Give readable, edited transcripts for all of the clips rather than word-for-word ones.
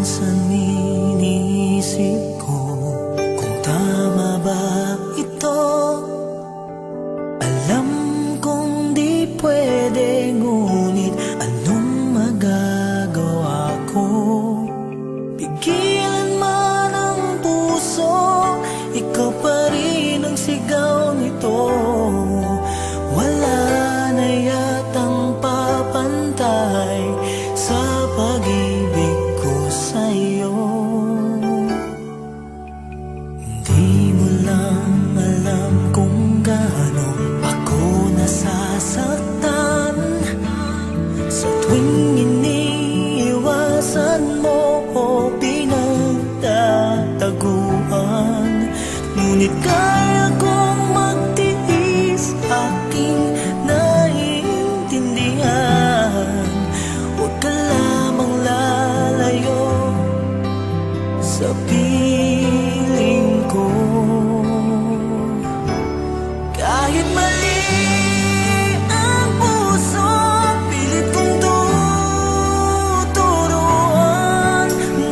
minsan iniisip ko kung tama ba ito. Alam kong di pwede, ngunit anong magagawa ko? Pigilan man ang puso, ikaw pa rin ang sigaw nito. Wala na yatang papantay sa pag-ibig ko sa'yo. Hindi mo lang alam kung gaano ako nasasaktan sa tuwing iniiwasan mo o pinagtataguan. Ngunit kaya kong magtiis, aking naiintindihan. Huwag ka lamang lalayo sa piling ko. Kahit mali ang puso, pilit kong tuturuan.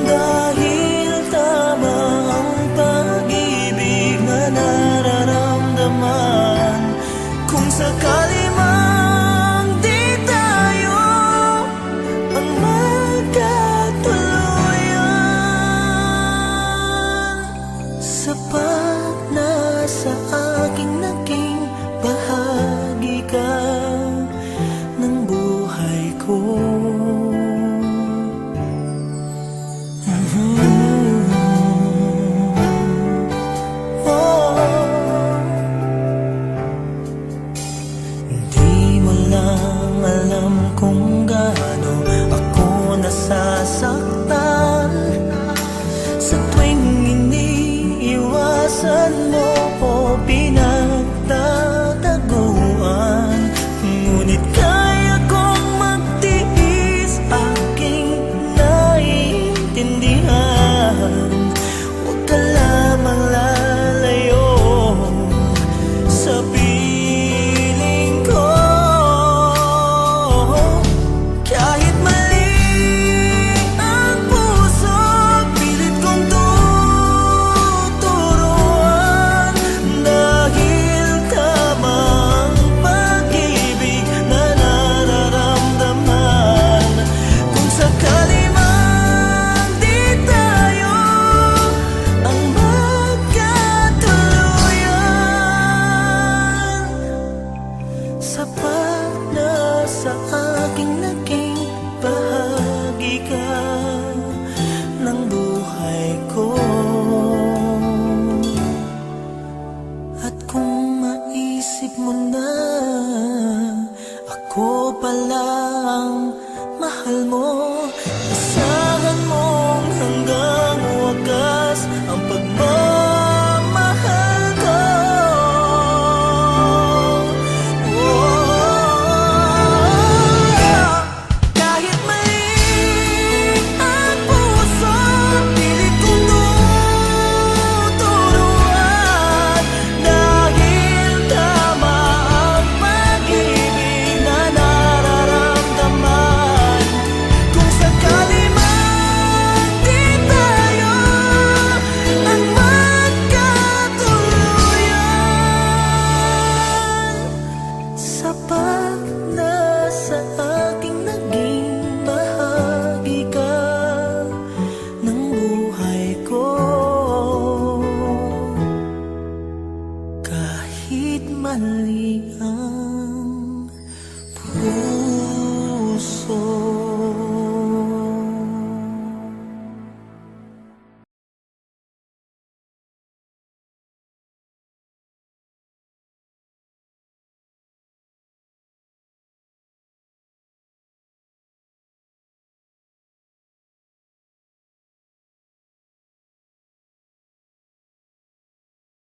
Dahil tama ang pag-ibig na nararamdaman. Kung sakali mang di tayo ang magkatuluyan, sapat na sa aking naging bahagi ka ng buhay ko. Hindi mo lang alam kung gaano ako nasasaktan sa tuwing iniiwasan mo o pinagtataguan. Ngunit kaya kong magtiis, aking naiintindihan. Huwag ka lamang lalayo sa piling ko. Kahit mali ang puso, pilit kong tuturuan. Dahil tama ang pag-ibig na nararamdaman. Kung sakali man di tayo ang magkatuluyan, sapat na sa aking naging bahagi ka ng buhay ko. At kung maisip mo na ako pala ang mahal mo, asahan mong hanggang wagas ang pagmamahal ko. Kahit mali ang puso, pilit kong tuturuan. Dahil tama ang pag-ibig na nararamdaman. Kung sakali man di tayo ang magkatuluyan, sapat na sa aking naging bahagi ka ng buhay ko. Kahit mali ang puso.